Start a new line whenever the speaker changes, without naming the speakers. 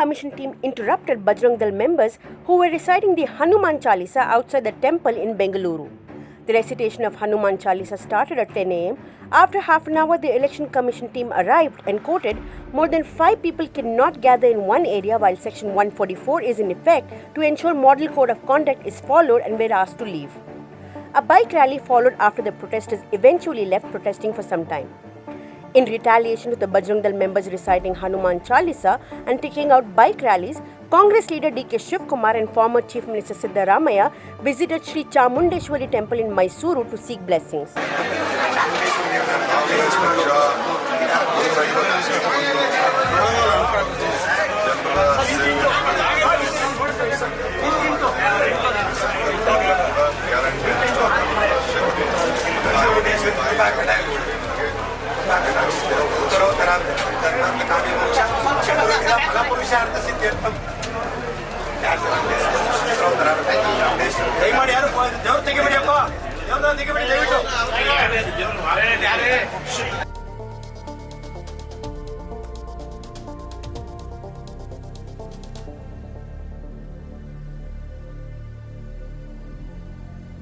commission team interrupted Bajrang Dal members who were reciting the Hanuman Chalisa outside the temple in Bengaluru. The recitation of Hanuman Chalisa started at 10 a.m. After half an hour, the election commission team arrived and quoted, "More than 5 people cannot gather in one area while section 144 is in effect to ensure model code of conduct is followed and were asked to leave." A bike rally followed after the protesters eventually left protesting for some time. In retaliation to the Bajrang Dal members reciting Hanuman Chalisa and taking out bike rallies, Congress leader D.K. Shivkumar and former Chief Minister Siddaramaiah visited Sri Chamundeshwari temple in Mysuru to seek blessings.
ದಯಮಾಡಿ ಯಾರು ದೇವ್ರು ತೆಗಿಬಿಡಿಯಪ್ಪ ದೇವ್ರ ತೆಗಿಬಿಡಿ ದಯವಿಟ್ಟು